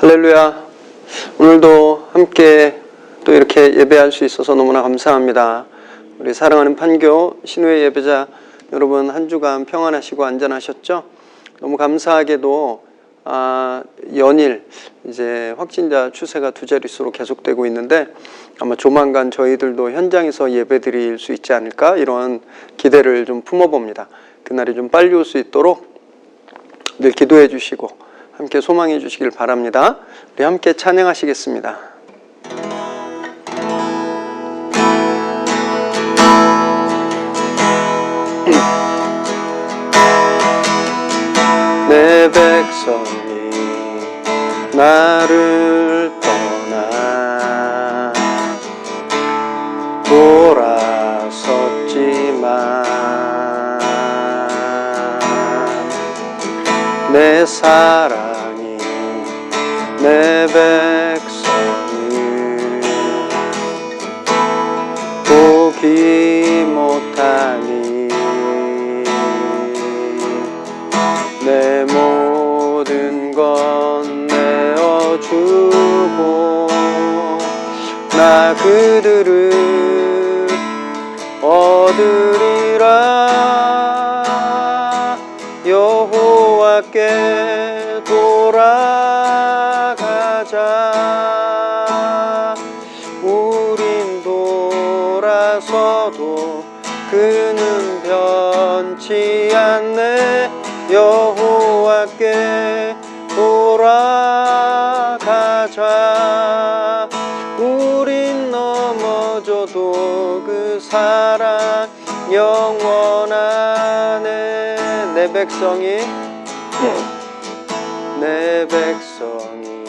할렐루야. 오늘도 함께 또 이렇게 예배할 수 있어서 너무나 감사합니다. 우리 사랑하는 판교 신우의 예배자 여러분, 한 주간 평안하시고 안전하셨죠? 너무 감사하게도 연일 이제 확진자 추세가 두 자릿수로 계속되고 있는데 아마 조만간 저희들도 현장에서 예배드릴 수 있지 않을까, 이런 기대를 좀 품어봅니다. 그날이 좀 빨리 올 수 있도록 늘 기도해 주시고 함께 소망해 주시길 바랍니다. 우리 함께 찬양하시겠습니다. 내 백성이 나를 떠나 돌아섰지만 내 사랑이 내 백성을 포기 못하니 내 모든 건 내어주고 나 그들을 얻으리라. 여호와께 돌아가자. 우린 돌아서도 그는 변치 않네. 여호와께 돌아가자. 우린 넘어져도 그 사랑 영원하네. 내 백성이 내 백성이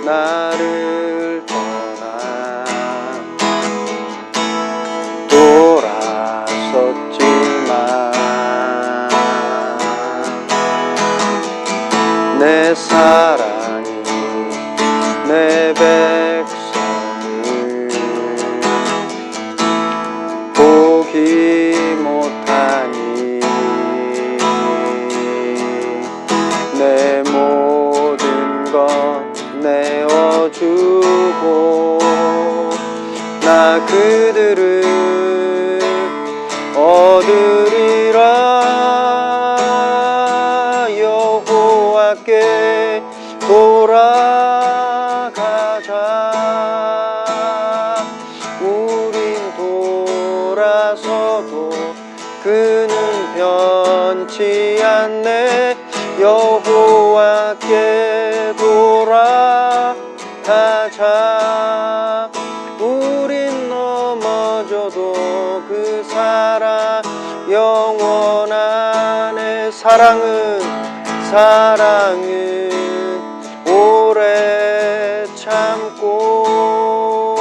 나를 떠나 돌아섰지만 내 사랑이 내 백성을 포기 못하니 내 모든 건 내어주고 나 그들을 얻으리라. 여호와께 돌아가자. 우린 돌아서도 그는 변치 않네. 여호와께 돌아가자. 우린 넘어져도 그 사랑 영원하네. 사랑은 오래 참고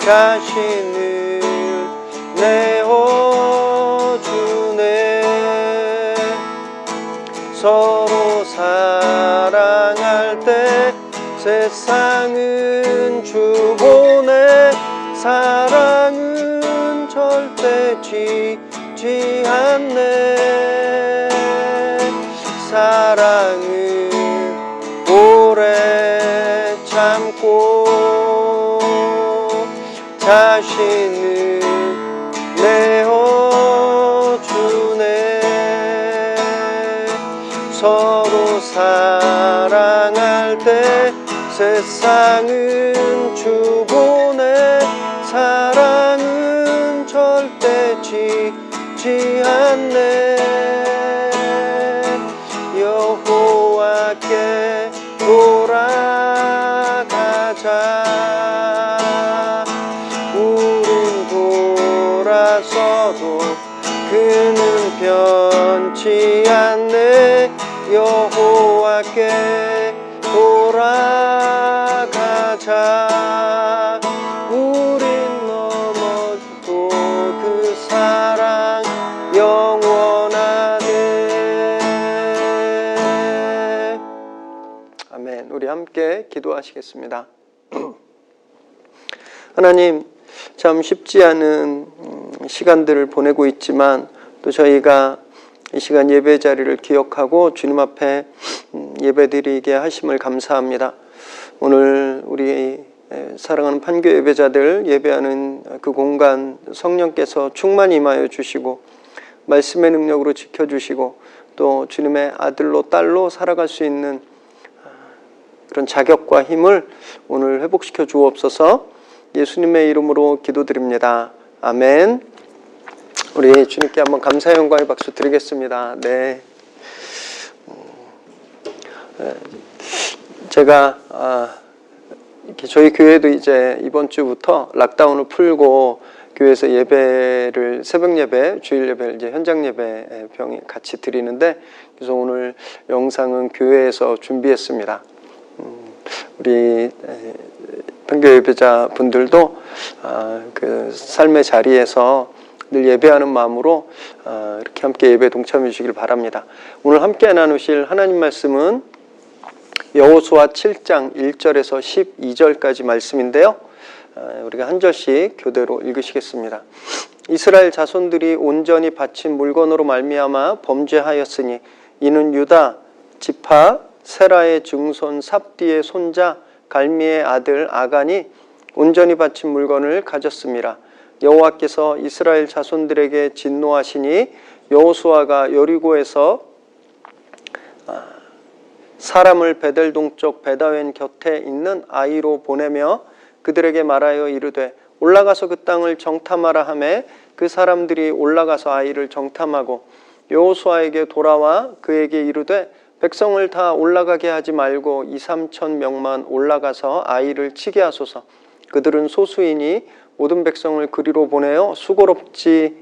자신을 내어주네. 서로 사랑할 때 세상은 주보내. 사랑은 절대 지지 않네. 사랑은 오래 참고 자신을 내어주네. 서로 사랑할 때 세상은 주보내. 사랑은 절대 지지 않네. 여호와께 돌아가자. 우린 돌아서도 그는 변치 않네. 여호와께 돌아가자. 우린 넘어져도 그 사랑 영원하네. 아멘. 우리 함께 기도하시겠습니다. 하나님, 참 쉽지 않은 시간들을 보내고 있지만 또 저희가 이 시간 예배 자리를 기억하고 주님 앞에 예배드리게 하심을 감사합니다. 오늘 우리 사랑하는 판교 예배자들 예배하는 그 공간 성령께서 충만히 임하여 주시고 말씀의 능력으로 지켜주시고 또 주님의 아들로 딸로 살아갈 수 있는 그런 자격과 힘을 오늘 회복시켜 주옵소서. 예수님의 이름으로 기도드립니다. 아멘. 우리 주님께 한번 감사의 영광의 박수 드리겠습니다. 네. 제가 이렇게 저희 교회도 이제 이번 주부터 락다운을 풀고 교회에서 예배를 새벽 예배, 주일 예배를 이제 현장 예배 같이 드리는데 그래서 오늘 영상은 교회에서 준비했습니다. 우리 판교 예배자 분들도 그 삶의 자리에서 늘 예배하는 마음으로 이렇게 함께 예배 동참해 주시길 바랍니다. 오늘 함께 나누실 하나님 말씀은 여호수아 7장 1절에서 12절까지 말씀인데요. 우리가 한 절씩 교대로 읽으시겠습니다. 이스라엘 자손들이 온전히 바친 물건으로 말미암아 범죄하였으니 이는 유다 지파 세라의 증손 삽디의 손자 갈미의 아들 아간이 온전히 바친 물건을 가졌습니다. 여호와께서 이스라엘 자손들에게 진노하시니 여호수아가 여리고에서 사람을 베델 동쪽 베다웬 곁에 있는 아이로 보내며 그들에게 말하여 이르되 올라가서 그 땅을 정탐하라 하매 그 사람들이 올라가서 아이를 정탐하고 여호수아에게 돌아와 그에게 이르되 백성을 다 올라가게 하지 말고 2-3천 명만 올라가서 아이를 치게 하소서. 그들은 소수이니 모든 백성을 그리로 보내어 수고롭게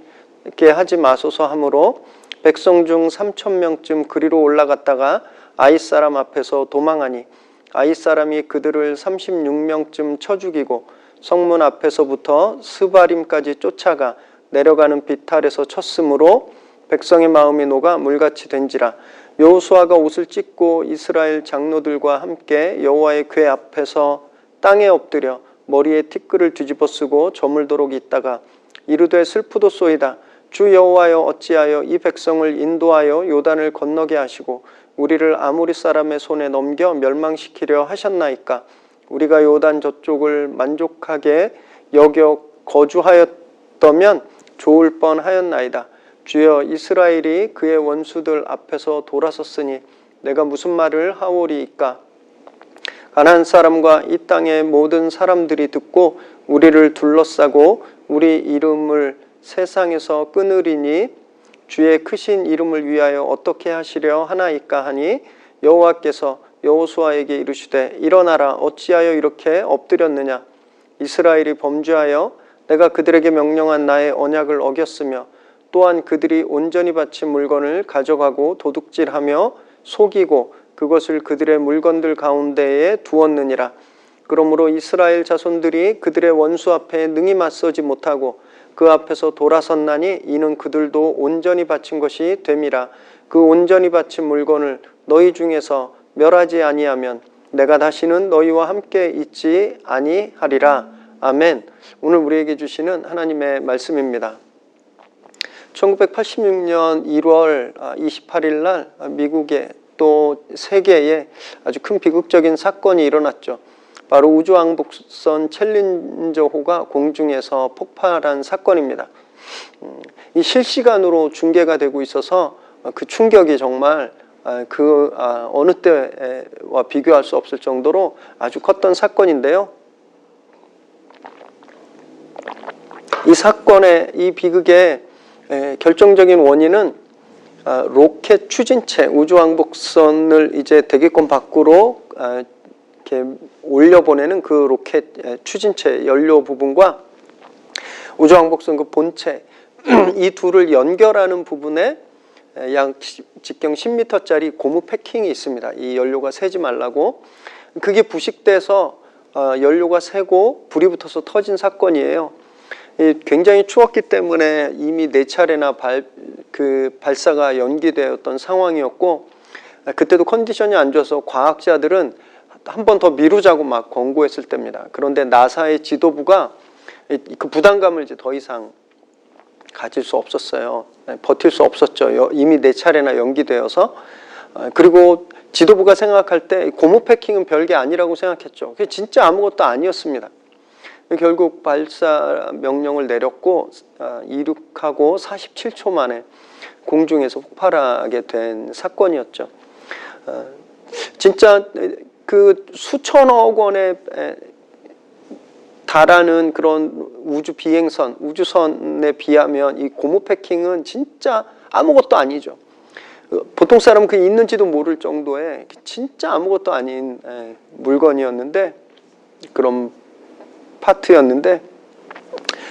하지 마소서 하므로 백성 중 3,000명쯤 그리로 올라갔다가 아이 사람 앞에서 도망하니 아이 사람이 그들을 36명쯤 쳐 죽이고 성문 앞에서부터 스바림까지 쫓아가 내려가는 비탈에서 쳤으므로 백성의 마음이 녹아 물같이 된지라. 여호수아가 옷을 찢고 이스라엘 장로들과 함께 여호와의 궤 앞에서 땅에 엎드려 머리에 티끌을 뒤집어 쓰고 저물도록 있다가 이르되 슬프도소이다. 주 여호와여 어찌하여 이 백성을 인도하여 요단을 건너게 하시고 우리를 아모리 사람의 손에 넘겨 멸망시키려 하셨나이까. 우리가 요단 저쪽을 만족하게 여겨 거주하였다면 좋을 뻔하였나이다. 주여 이스라엘이 그의 원수들 앞에서 돌아섰으니 내가 무슨 말을 하오리이까. 가나안 사람과 이 땅의 모든 사람들이 듣고 우리를 둘러싸고 우리 이름을 세상에서 끊으리니 주의 크신 이름을 위하여 어떻게 하시려 하나이까 하니 여호와께서 여호수아에게 이르시되 일어나라. 어찌하여 이렇게 엎드렸느냐. 이스라엘이 범죄하여 내가 그들에게 명령한 나의 언약을 어겼으며 또한 그들이 온전히 바친 물건을 가져가고 도둑질하며 속이고 그것을 그들의 물건들 가운데에 두었느니라. 그러므로 이스라엘 자손들이 그들의 원수 앞에 능히 맞서지 못하고 그 앞에서 돌아섰나니 이는 그들도 온전히 바친 것이 됨이라. 그 온전히 바친 물건을 너희 중에서 멸하지 아니하면 내가 다시는 너희와 함께 있지 아니하리라. 아멘. 오늘 우리에게 주시는 하나님의 말씀입니다. 1986년 1월 28일 날 미국에 또 세계에 아주 큰 비극적인 사건이 일어났죠. 바로 우주왕복선 챌린저호가 공중에서 폭발한 사건입니다. 이 실시간으로 중계가 되고 있어서 그 충격이 정말 어느 때와 비교할 수 없을 정도로 아주 컸던 사건인데요. 이 사건의 이 비극의 결정적인 원인은 로켓 추진체, 우주왕복선을 이제 대기권 밖으로 이렇게 올려보내는 그 로켓 추진체 연료 부분과 우주왕복선 그 본체 이 둘을 연결하는 부분에 약 직경 10m짜리 고무 패킹이 있습니다. 이 연료가 새지 말라고. 그게 부식돼서 연료가 새고 불이 붙어서 터진 사건이에요. 굉장히 추웠기 때문에 이미 4차례나 발사가 연기되었던 상황이었고 그때도 컨디션이 안 좋아서 과학자들은 한 번 더 미루자고 막 권고했을 때입니다. 그런데 나사의 지도부가 그 부담감을 이제 더 이상 가질 수 없었어요. 버틸 수 없었죠. 이미 4차례나 연기되어서. 그리고 지도부가 생각할 때 고무 패킹은 별게 아니라고 생각했죠. 그게 진짜 아무것도 아니었습니다. 결국 발사 명령을 내렸고 이륙하고 47초 만에 공중에서 폭발하게 된 사건이었죠. 진짜 그 수천억 원에 달하는 그런 우주 비행선, 우주선에 비하면 이 고무 패킹은 진짜 아무것도 아니죠. 보통 사람은 그 있는지도 모를 정도의 진짜 아무것도 아닌 물건이었는데, 그런 파트였는데,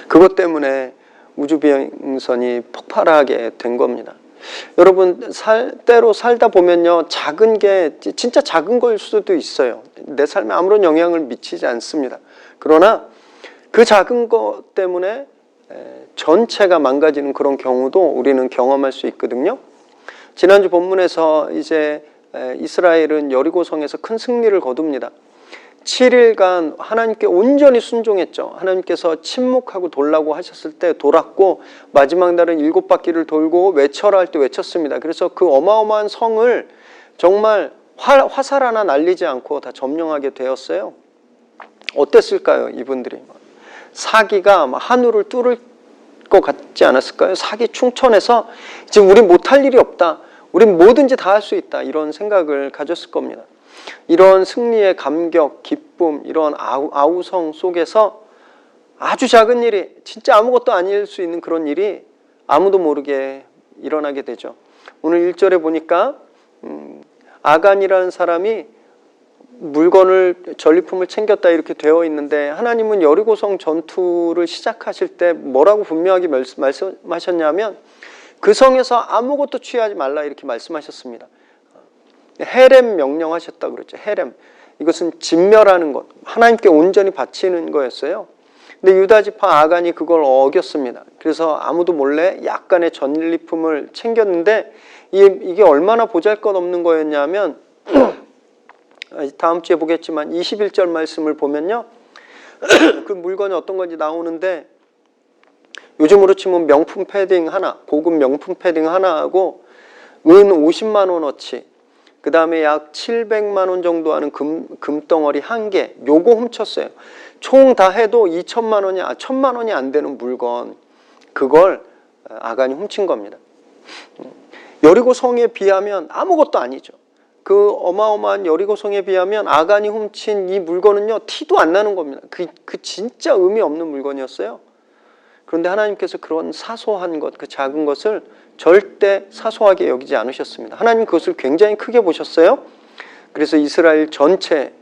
그것 때문에 우주 비행선이 폭발하게 된 겁니다. 여러분, 때로 살다 보면요, 작은 게 진짜 작은 걸 수도 있어요. 내 삶에 아무런 영향을 미치지 않습니다. 그러나 그 작은 것 때문에 전체가 망가지는 그런 경우도 우리는 경험할 수 있거든요. 지난주 본문에서 이제 이스라엘은 여리고성에서 큰 승리를 거둡니다. 7일간 하나님께 온전히 순종했죠. 하나님께서 침묵하고 돌라고 하셨을 때 돌았고, 마지막 날은 7바퀴를 돌고 외쳐라 할 때 외쳤습니다. 그래서 그 어마어마한 성을 정말 화살 하나 날리지 않고 다 점령하게 되었어요. 어땠을까요, 이분들이? 사기가 하늘을 뚫을 것 같지 않았을까요? 사기 충천해서 이제 우린 못할 일이 없다, 우린 뭐든지 다 할 수 있다, 이런 생각을 가졌을 겁니다. 이런 승리의 감격, 기쁨, 이런 아우성 속에서 아주 작은 일이, 진짜 아무것도 아닐 수 있는 그런 일이 아무도 모르게 일어나게 되죠. 오늘 1절에 보니까 아간이라는 사람이 물건을, 전리품을 챙겼다 이렇게 되어 있는데, 하나님은 여리고성 전투를 시작하실 때 뭐라고 분명하게 말씀하셨냐면 그 성에서 아무것도 취하지 말라 이렇게 말씀하셨습니다. 헤렘 명령하셨다 그랬죠. 헤렘. 이것은 진멸하는 것, 하나님께 온전히 바치는 거였어요. 근데 유다지파 아간이 그걸 어겼습니다. 그래서 아무도 몰래 약간의 전리품을 챙겼는데 이게 얼마나 보잘것없는 거였냐면 다음 주에 보겠지만 21절 말씀을 보면요, 그 물건이 어떤 건지 나오는데, 요즘으로 치면 명품 패딩 하나, 고급 명품 패딩 하나하고 은 50만 원어치, 그 다음에 약 700만 원 정도 하는 금덩어리 1개, 요거 훔쳤어요. 총 다 해도 1000만 원이 안 되는 물건, 그걸 아간이 훔친 겁니다. 여리고성에 비하면 아무것도 아니죠. 그 어마어마한 여리고성에 비하면 아간이 훔친 이 물건은요, 티도 안 나는 겁니다. 그 진짜 의미 없는 물건이었어요. 그런데 하나님께서 그런 사소한 것, 그 작은 것을 절대 사소하게 여기지 않으셨습니다. 하나님 그것을 굉장히 크게 보셨어요. 그래서 이스라엘 전체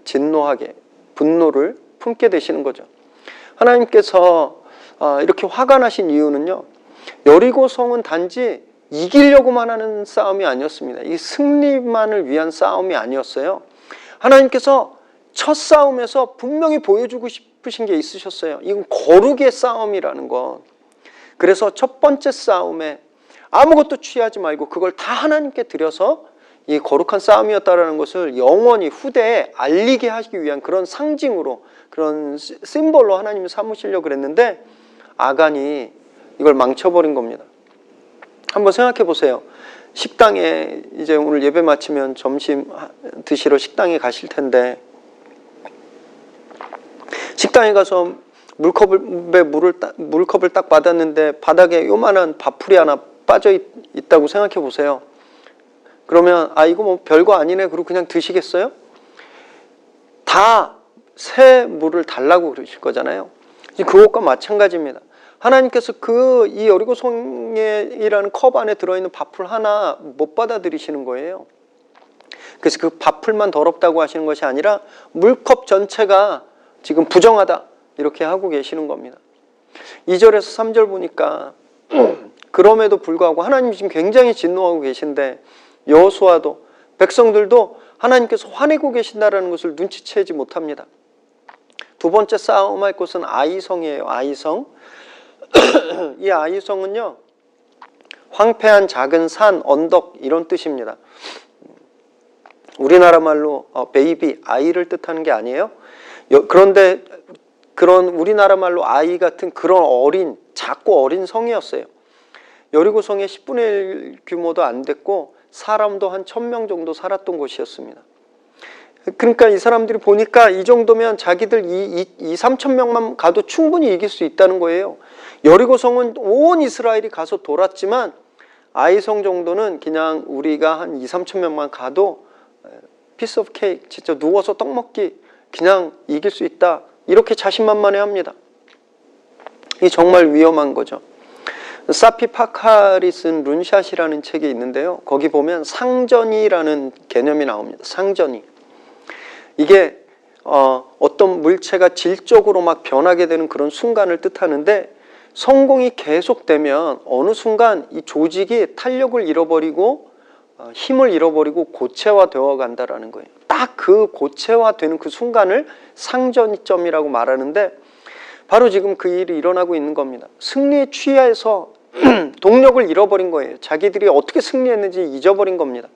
진노하게, 분노를 품게 되시는 거죠. 하나님께서 이렇게 화가 나신 이유는요, 여리고성은 단지 이기려고만 하는 싸움이 아니었습니다. 이 승리만을 위한 싸움이 아니었어요. 하나님께서 첫 싸움에서 분명히 보여주고 싶으신 게 있으셨어요. 이건 거룩의 싸움이라는 것. 그래서 첫 번째 싸움에 아무것도 취하지 말고 그걸 다 하나님께 드려서 이 거룩한 싸움이었다는 것을 영원히 후대에 알리게 하기 위한 그런 상징으로, 그런 심볼로 하나님이 삼으시려고 그랬는데, 아간이 이걸 망쳐버린 겁니다. 한번 생각해 보세요. 식당에 이제 오늘 예배 마치면 점심 드시러 식당에 가실 텐데, 식당에 가서 물컵을 딱 받았는데 바닥에 요만한 밥풀이 하나 빠져 있다고 생각해 보세요. 그러면 이거 뭐 별거 아니네 그러고 그냥 드시겠어요? 다 새 물을 달라고 그러실 거잖아요. 그것과 마찬가지입니다. 하나님께서 이 여리고성이라는 컵 안에 들어있는 밥풀 하나 못 받아들이시는 거예요. 그래서 그 밥풀만 더럽다고 하시는 것이 아니라 물컵 전체가 지금 부정하다 이렇게 하고 계시는 겁니다. 2절에서 3절 보니까 그럼에도 불구하고 하나님이 지금 굉장히 진노하고 계신데, 여호수아도 백성들도 하나님께서 화내고 계신다는 것을 눈치채지 못합니다. 두 번째 싸움할 곳은 아이성이에요. 아이성. 이 아이성은요, 황폐한 작은 산, 언덕 이런 뜻입니다. 우리나라 말로 베이비, 아이를 뜻하는 게 아니에요. 그런데 그런 우리나라 말로 아이 같은 그런 작고 어린 성이었어요. 여리고성의 10분의 1 규모도 안 됐고 사람도 한 1000명 정도 살았던 곳이었습니다. 그러니까 이 사람들이 보니까 이 정도면 자기들 3,000명만 가도 충분히 이길 수 있다는 거예요. 여리고성은 온 이스라엘이 가서 돌았지만 아이성 정도는 그냥 우리가 한 2,000~3,000명만 가도 피스 오브 케이크, 진짜 누워서 떡 먹기 그냥 이길 수 있다. 이렇게 자신만만해 합니다. 이 정말 위험한 거죠. 사피 파카리 쓴 룬샷이라는 책이 있는데요. 거기 보면 상전이라는 개념이 나옵니다. 상전이. 이게 어떤 물체가 질적으로 막 변하게 되는 그런 순간을 뜻하는데, 성공이 계속되면 어느 순간 이 조직이 탄력을 잃어버리고 힘을 잃어버리고 고체화되어 간다라는 거예요. 딱 그 고체화되는 그 순간을 상전점이라고 말하는데, 바로 지금 그 일이 일어나고 있는 겁니다. 승리에 취해서 동력을 잃어버린 거예요. 자기들이 어떻게 승리했는지 잊어버린 겁니다.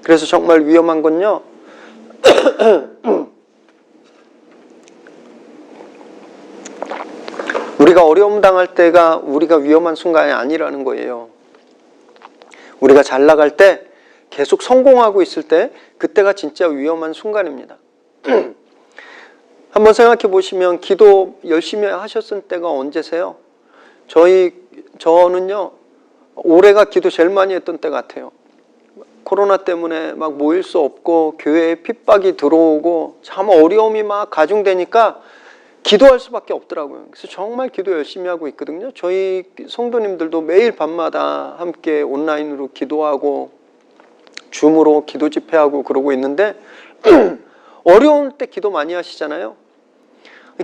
그래서 정말 위험한 건요, 우리가 어려움 당할 때가 우리가 위험한 순간이 아니라는 거예요. 우리가 잘 나갈 때, 계속 성공하고 있을 때, 그때가 진짜 위험한 순간입니다. 한번 생각해 보시면 기도 열심히 하셨을 때가 언제세요? 저는요, 올해가 기도 제일 많이 했던 때 같아요. 코로나 때문에 막 모일 수 없고 교회에 핍박이 들어오고 참 어려움이 막 가중되니까 기도할 수밖에 없더라고요. 그래서 정말 기도 열심히 하고 있거든요. 저희 성도님들도 매일 밤마다 함께 온라인으로 기도하고 줌으로 기도 집회하고 그러고 있는데 어려울 때 기도 많이 하시잖아요.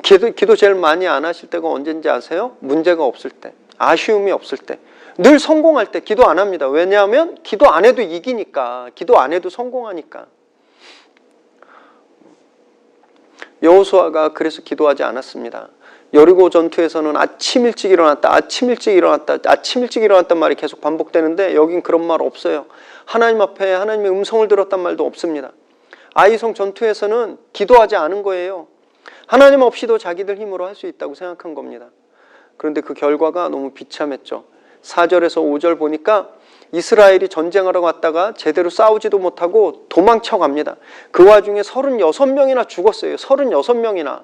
기도 제일 많이 안 하실 때가 언제인지 아세요? 문제가 없을 때, 아쉬움이 없을 때. 늘 성공할 때 기도 안 합니다. 왜냐하면 기도 안 해도 이기니까, 기도 안 해도 성공하니까. 여호수아가 그래서 기도하지 않았습니다. 여리고 전투에서는 아침 일찍 일어났다, 아침 일찍 일어났다, 아침 일찍 일어났단 말이 계속 반복되는데 여긴 그런 말 없어요. 하나님 앞에 하나님의 음성을 들었단 말도 없습니다. 아이성 전투에서는 기도하지 않은 거예요. 하나님 없이도 자기들 힘으로 할 수 있다고 생각한 겁니다. 그런데 그 결과가 너무 비참했죠. 4절에서 5절 보니까 이스라엘이 전쟁하러 갔다가 제대로 싸우지도 못하고 도망쳐 갑니다. 그 와중에 36명이나 죽었어요. 36명이나.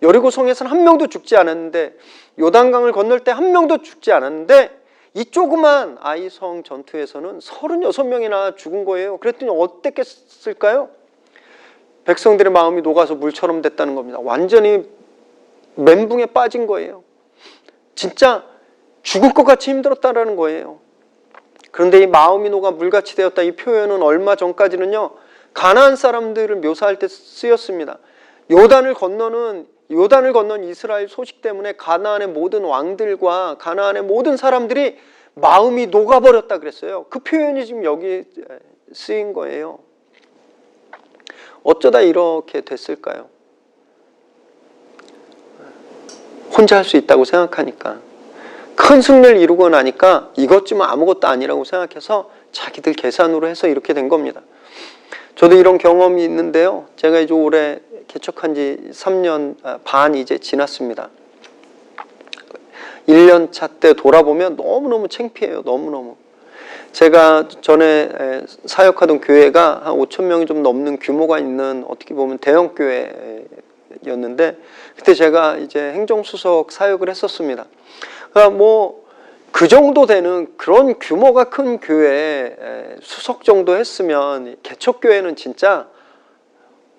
여리고성에서는 한 명도 죽지 않았는데, 요단강을 건널 때 한 명도 죽지 않았는데, 이 조그만 아이성 전투에서는 36명이나 죽은 거예요. 그랬더니 어땠겠을까요? 백성들의 마음이 녹아서 물처럼 됐다는 겁니다. 완전히 멘붕에 빠진 거예요. 진짜 죽을 것 같이 힘들었다라는 거예요. 그런데 이 마음이 녹아 물같이 되었다, 이 표현은 얼마 전까지는요, 가나안 사람들을 묘사할 때 쓰였습니다. 요단을 건넌 이스라엘 소식 때문에 가나안의 모든 왕들과 가나안의 모든 사람들이 마음이 녹아버렸다 그랬어요. 그 표현이 지금 여기 쓰인 거예요. 어쩌다 이렇게 됐을까요? 혼자 할 수 있다고 생각하니까, 큰 승리를 이루고 나니까 이것쯤은 아무것도 아니라고 생각해서 자기들 계산으로 해서 이렇게 된 겁니다. 저도 이런 경험이 있는데요. 제가 이제 올해 개척한 지 3년 반 이제 지났습니다. 1년 차 때 돌아보면 너무너무 창피해요. 너무너무. 제가 전에 사역하던 교회가 한 5,000명이 좀 넘는 규모가 있는, 어떻게 보면 대형 교회였는데, 그때 제가 이제 행정수석 사역을 했었습니다. 그러니까 뭐 그 정도 되는 그런 규모가 큰 교회 수석 정도 했으면 개척교회는 진짜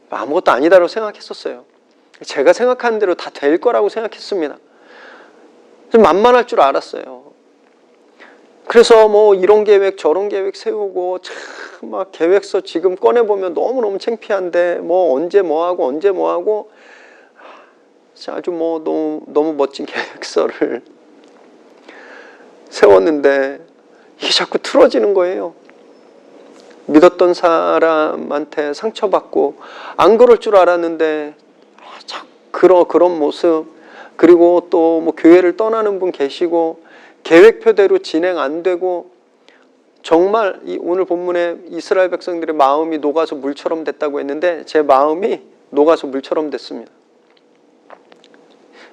아무것도 아니다라고 생각했었어요. 제가 생각하는 대로 다 될 거라고 생각했습니다. 좀 만만할 줄 알았어요. 그래서 뭐 이런 계획 저런 계획 세우고 참 막 계획서 지금 꺼내보면 너무너무 창피한데, 뭐 언제 뭐하고 아주 뭐 너무 멋진 계획서를 세웠는데 이게 자꾸 틀어지는 거예요. 믿었던 사람한테 상처받고, 안 그럴 줄 알았는데 그런 모습, 그리고 또 뭐 교회를 떠나는 분 계시고, 계획표대로 진행 안 되고, 정말 오늘 본문에 이스라엘 백성들의 마음이 녹아서 물처럼 됐다고 했는데 제 마음이 녹아서 물처럼 됐습니다.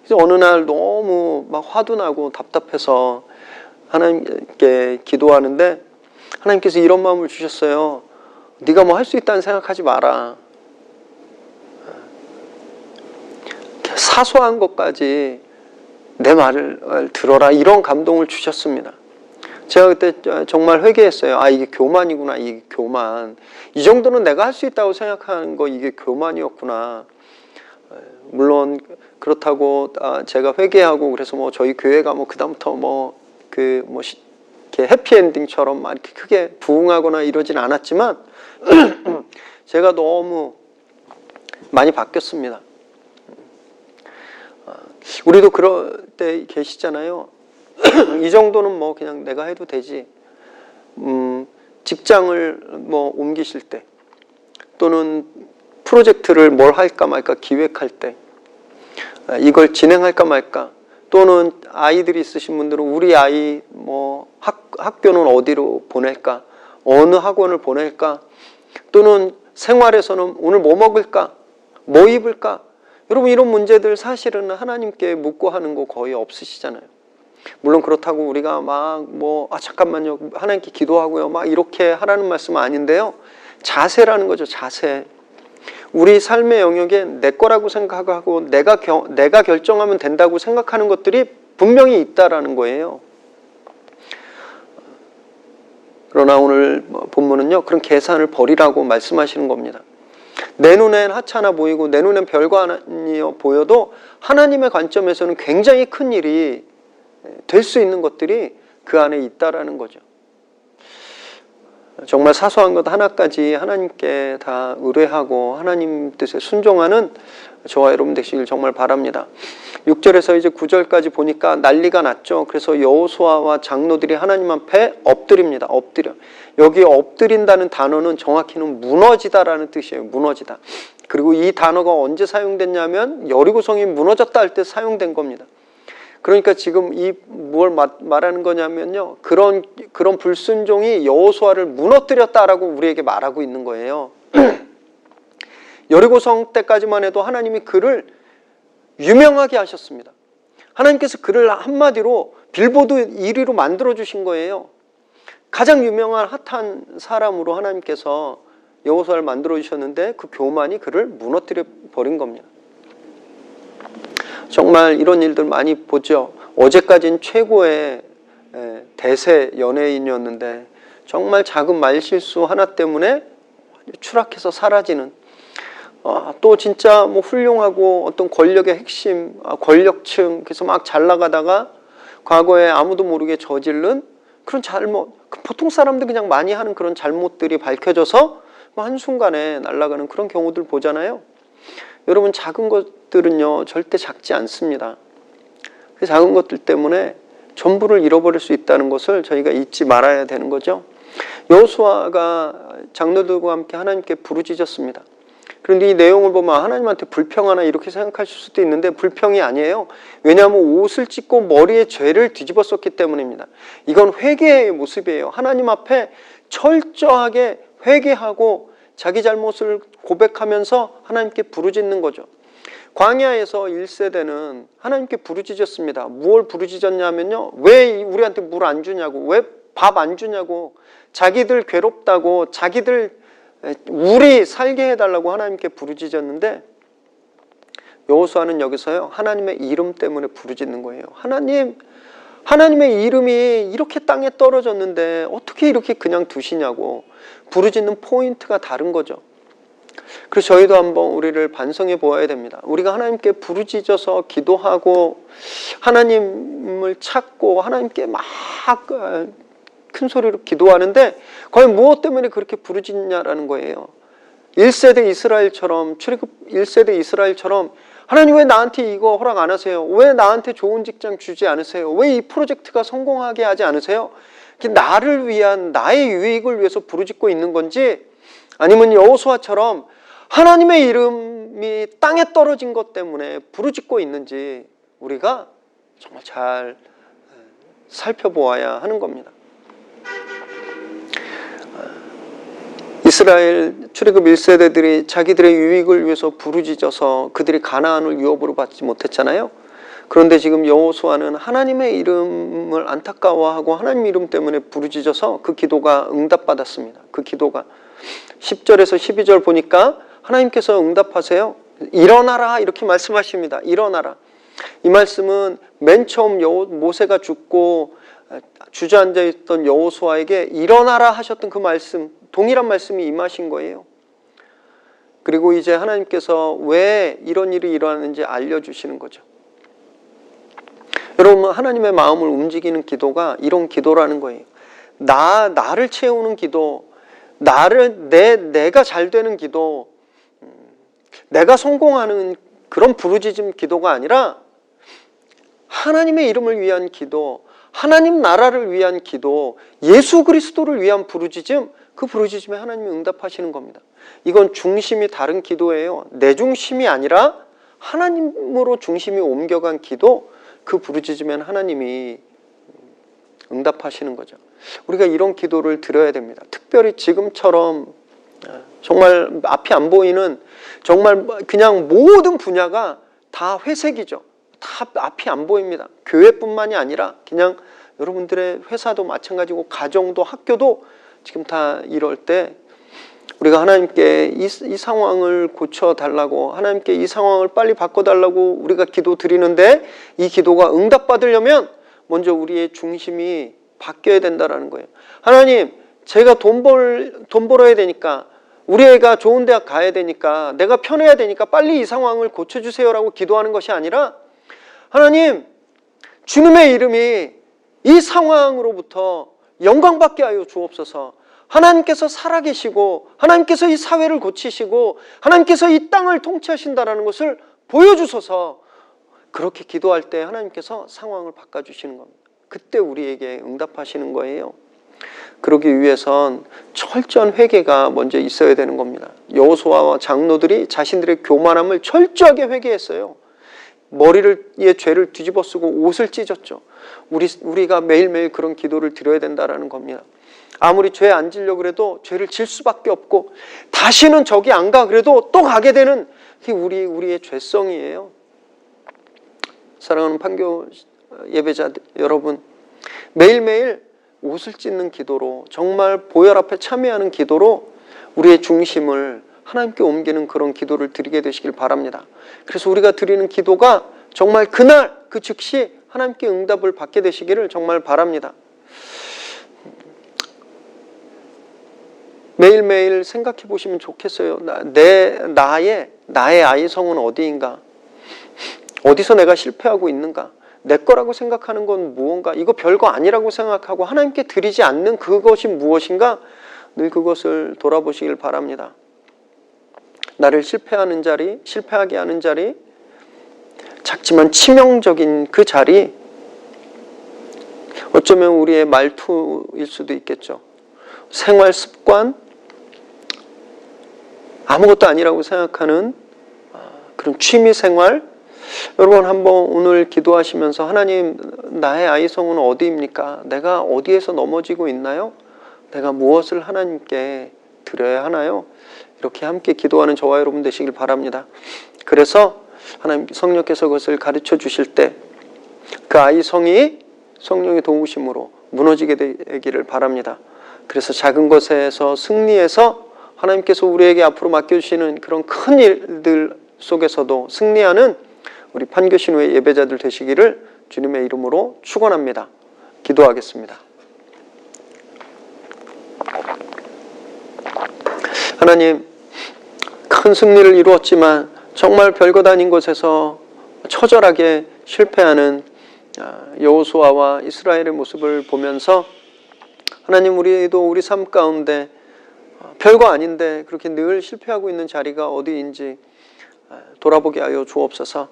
그래서 어느 날 너무 막 화도 나고 답답해서 하나님께 기도하는데 하나님께서 이런 마음을 주셨어요. 네가 뭐 할 수 있다는 생각하지 마라. 사소한 것까지 내 말을 들어라. 이런 감동을 주셨습니다. 제가 그때 정말 회개했어요. 아, 이게 교만이구나. 이게 교만. 이 정도는 내가 할 수 있다고 생각하는 거 이게 교만이었구나. 물론 그렇다고 제가 회개하고 그래서 뭐 저희 교회가 뭐 그다음부터 이렇게 해피엔딩처럼 막 이렇게 크게 부흥하거나 이러진 않았지만 제가 너무 많이 바뀌었습니다. 우리도 그럴 때 계시잖아요. 이 정도는 뭐 그냥 내가 해도 되지. 직장을 뭐 옮기실 때 또는 프로젝트를 뭘 할까 말까 기획할 때 이걸 진행할까 말까 또는 아이들이 있으신 분들은 우리 아이 뭐 학교는 어디로 보낼까 어느 학원을 보낼까 또는 생활에서는 오늘 뭐 먹을까 뭐 입을까 여러분 이런 문제들 사실은 하나님께 묻고 하는 거 거의 없으시잖아요. 물론 그렇다고 우리가 막 잠깐만요 하나님께 기도하고요 막 이렇게 하라는 말씀은 아닌데요. 자세라는 거죠. 자세. 우리 삶의 영역에 내 거라고 생각하고 내가 결정하면 된다고 생각하는 것들이 분명히 있다라는 거예요. 그러나 오늘 본문은요 그런 계산을 버리라고 말씀하시는 겁니다. 내 눈엔 하찮아 보이고 내 눈엔 별거 아니어 보여도 하나님의 관점에서는 굉장히 큰 일이 될 수 있는 것들이 그 안에 있다라는 거죠. 정말 사소한 것 하나까지 하나님께 다 의뢰하고 하나님 뜻에 순종하는 저와 여러분 되시길 정말 바랍니다. 6절에서 이제 9절까지 보니까 난리가 났죠. 그래서 여호수아와 장로들이 하나님 앞에 엎드립니다. 엎드려. 여기 엎드린다는 단어는 정확히는 무너지다라는 뜻이에요. 무너지다. 그리고 이 단어가 언제 사용됐냐면 여리고성이 무너졌다 할 때 사용된 겁니다. 그러니까 지금 뭘 말하는 거냐면요. 그런 불순종이 여호수아를 무너뜨렸다라고 우리에게 말하고 있는 거예요. 여리고성 때까지만 해도 하나님이 그를 유명하게 하셨습니다. 하나님께서 그를 한마디로 빌보드 1위로 만들어 주신 거예요. 가장 유명한 핫한 사람으로 하나님께서 여호수아를 만들어 주셨는데 그 교만이 그를 무너뜨려 버린 겁니다. 정말 이런 일들 많이 보죠. 어제까지는 최고의 대세 연예인이었는데 정말 작은 말실수 하나 때문에 추락해서 사라지는 또 진짜 뭐 훌륭하고 어떤 권력의 핵심, 권력층 그래서 막 잘 나가다가 과거에 아무도 모르게 저지른 그런 잘못, 보통 사람들 그냥 많이 하는 그런 잘못들이 밝혀져서 한순간에 날아가는 그런 경우들 보잖아요. 여러분 작은 것들은요 절대 작지 않습니다. 그 작은 것들 때문에 전부를 잃어버릴 수 있다는 것을 저희가 잊지 말아야 되는 거죠. 여호수아가 장로들과 함께 하나님께 부르짖었습니다. 그런데 이 내용을 보면 하나님한테 불평하나 이렇게 생각하실 수도 있는데 불평이 아니에요. 왜냐하면 옷을 찢고 머리에 죄를 뒤집어 썼기 때문입니다. 이건 회개의 모습이에요. 하나님 앞에 철저하게 회개하고 자기 잘못을 고백하면서 하나님께 부르짖는 거죠. 광야에서 1세대는 하나님께 부르짖었습니다. 무엇을 부르짖었냐면요. 왜 우리한테 물 안 주냐고, 왜 밥 안 주냐고, 자기들 괴롭다고, 자기들 우리 살게 해달라고 하나님께 부르짖었는데 여호수아는 여기서요. 하나님의 이름 때문에 부르짖는 거예요. 하나님의 이름이 이렇게 땅에 떨어졌는데 어떻게 이렇게 그냥 두시냐고 부르짖는 포인트가 다른 거죠. 그래서 저희도 한번 우리를 반성해 보아야 됩니다. 우리가 하나님께 부르짖어서 기도하고 하나님을 찾고 하나님께 막 큰 소리로 기도하는데 과연 무엇 때문에 그렇게 부르짖냐라는 거예요. 1세대 이스라엘처럼 출애굽 1세대 이스라엘처럼 하나님 왜 나한테 이거 허락 안 하세요? 왜 나한테 좋은 직장 주지 않으세요? 왜 이 프로젝트가 성공하게 하지 않으세요? 나를 위한 나의 유익을 위해서 부르짖고 있는 건지 아니면 여호수아처럼 하나님의 이름이 땅에 떨어진 것 때문에 부르짖고 있는지 우리가 정말 잘 살펴보아야 하는 겁니다. 이스라엘 출애굽 1세대들이 자기들의 유익을 위해서 부르짖어서 그들이 가나안을 유업으로 받지 못했잖아요. 그런데 지금 여호수아는 하나님의 이름을 안타까워하고 하나님 이름 때문에 부르짖어서 그 기도가 응답받았습니다. 그 기도가 10절에서 12절 보니까 하나님께서 응답하세요. 일어나라 이렇게 말씀하십니다. 일어나라. 이 말씀은 맨 처음 모세가 죽고 주저앉아 있던 여호수아에게 일어나라 하셨던 그 말씀, 동일한 말씀이 임하신 거예요. 그리고 이제 하나님께서 왜 이런 일이 일어나는지 알려주시는 거죠. 여러분, 하나님의 마음을 움직이는 기도가 이런 기도라는 거예요. 나를 채우는 기도, 내가 잘 되는 기도, 내가 성공하는 그런 부르짖음 기도가 아니라 하나님의 이름을 위한 기도, 하나님 나라를 위한 기도, 예수 그리스도를 위한 부르짖음, 그 부르짖음에 하나님이 응답하시는 겁니다. 이건 중심이 다른 기도예요. 내 중심이 아니라 하나님으로 중심이 옮겨간 기도, 그 부르짖으면 하나님이 응답하시는 거죠. 우리가 이런 기도를 드려야 됩니다. 특별히 지금처럼 정말 앞이 안 보이는, 정말 그냥 모든 분야가 다 회색이죠. 다 앞이 안 보입니다. 교회뿐만이 아니라 그냥 여러분들의 회사도 마찬가지고 가정도 학교도 지금 다 이럴 때 우리가 하나님께 이 상황을 고쳐달라고, 하나님께 이 상황을 빨리 바꿔달라고 우리가 기도 드리는데, 이 기도가 응답받으려면 먼저 우리의 중심이 바뀌어야 된다는 거예요. 하나님, 제가 돈 벌어야 되니까, 우리 애가 좋은 대학 가야 되니까, 내가 편해야 되니까 빨리 이 상황을 고쳐주세요라고 기도하는 것이 아니라, 하나님, 주님의 이름이 이 상황으로부터 영광받게 하여 주옵소서. 하나님께서 살아계시고 하나님께서 이 사회를 고치시고 하나님께서 이 땅을 통치하신다는 것을 보여주소서. 그렇게 기도할 때 하나님께서 상황을 바꿔주시는 겁니다. 그때 우리에게 응답하시는 거예요. 그러기 위해선 철저한 회개가 먼저 있어야 되는 겁니다. 여호수아와 장로들이 자신들의 교만함을 철저하게 회개했어요. 머리에 죄를 뒤집어 쓰고 옷을 찢었죠. 우리가 매일매일 그런 기도를 드려야 된다는 겁니다. 아무리 죄 안 지려고 그래도 죄를 질 수밖에 없고, 다시는 저기 안 가 그래도 또 가게 되는 게 우리의 죄성이에요. 사랑하는 판교 예배자 여러분, 매일매일 옷을 찢는 기도로, 정말 보혈 앞에 참여하는 기도로 우리의 중심을 하나님께 옮기는 그런 기도를 드리게 되시길 바랍니다. 그래서 우리가 드리는 기도가 정말 그날 그 즉시 하나님께 응답을 받게 되시기를 정말 바랍니다. 매일매일 생각해 보시면 좋겠어요. 나의 아이성은 어디인가? 어디서 내가 실패하고 있는가? 내 거라고 생각하는 건 무언가? 이거 별거 아니라고 생각하고 하나님께 드리지 않는 그것이 무엇인가? 늘 그것을 돌아보시길 바랍니다. 나를 실패하게 하는 자리, 작지만 치명적인 그 자리, 어쩌면 우리의 말투일 수도 있겠죠. 생활 습관, 아무것도 아니라고 생각하는 그런 취미 생활. 여러분, 한번 오늘 기도하시면서 하나님, 나의 아이성은 어디입니까? 내가 어디에서 넘어지고 있나요? 내가 무엇을 하나님께 드려야 하나요? 이렇게 함께 기도하는 저와 여러분 되시길 바랍니다. 그래서 하나님 성령께서 그것을 가르쳐 주실 때 그 아이성이 성령의 도우심으로 무너지게 되기를 바랍니다. 그래서 작은 것에서 승리해서 하나님께서 우리에게 앞으로 맡겨주시는 그런 큰 일들 속에서도 승리하는 우리 판교신후의 예배자들 되시기를 주님의 이름으로 축원합니다. 기도하겠습니다. 하나님, 큰 승리를 이루었지만 정말 별것 아닌 곳에서 처절하게 실패하는 여호수아와 이스라엘의 모습을 보면서 하나님, 우리도 우리 삶 가운데 별거 아닌데 그렇게 늘 실패하고 있는 자리가 어디인지 돌아보게 하여 주옵소서.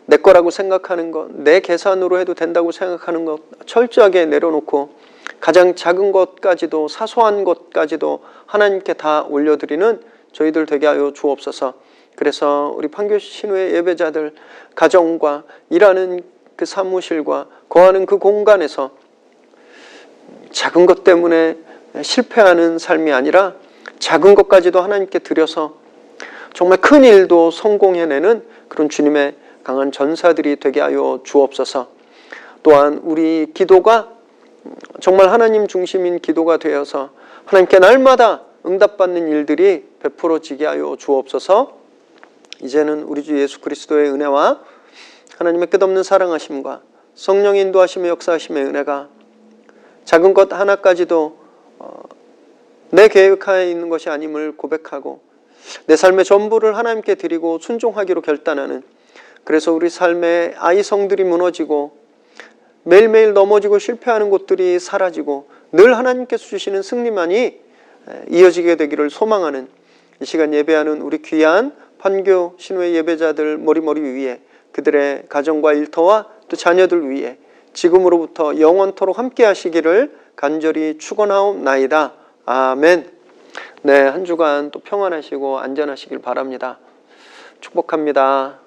내 거라고 생각하는 것, 내 계산으로 해도 된다고 생각하는 것 철저하게 내려놓고 가장 작은 것까지도, 사소한 것까지도 하나님께 다 올려드리는 저희들 되게 하여 주옵소서. 그래서 우리 판교신후의 예배자들 가정과 일하는 그 사무실과 거하는 그 공간에서 작은 것 때문에 실패하는 삶이 아니라 작은 것까지도 하나님께 드려서 정말 큰 일도 성공해내는 그런 주님의 강한 전사들이 되게 하여 주옵소서. 또한 우리 기도가 정말 하나님 중심인 기도가 되어서 하나님께 날마다 응답받는 일들이 베풀어지게 하여 주옵소서. 이제는 우리 주 예수 그리스도의 은혜와 하나님의 끝없는 사랑하심과 성령의 인도하심의 역사하심의 은혜가 작은 것 하나까지도 내 계획하에 있는 것이 아님을 고백하고 내 삶의 전부를 하나님께 드리고 순종하기로 결단하는, 그래서 우리 삶의 아이성들이 무너지고 매일매일 넘어지고 실패하는 곳들이 사라지고 늘 하나님께서 주시는 승리만이 이어지게 되기를 소망하는 이 시간 예배하는 우리 귀한 판교 신우의 예배자들 머리머리 위에, 그들의 가정과 일터와 또 자녀들 위에 지금으로부터 영원토록 함께 하시기를 간절히 축원하옵나이다. 아멘. 네, 한 주간 또 평안하시고 안전하시길 바랍니다. 축복합니다.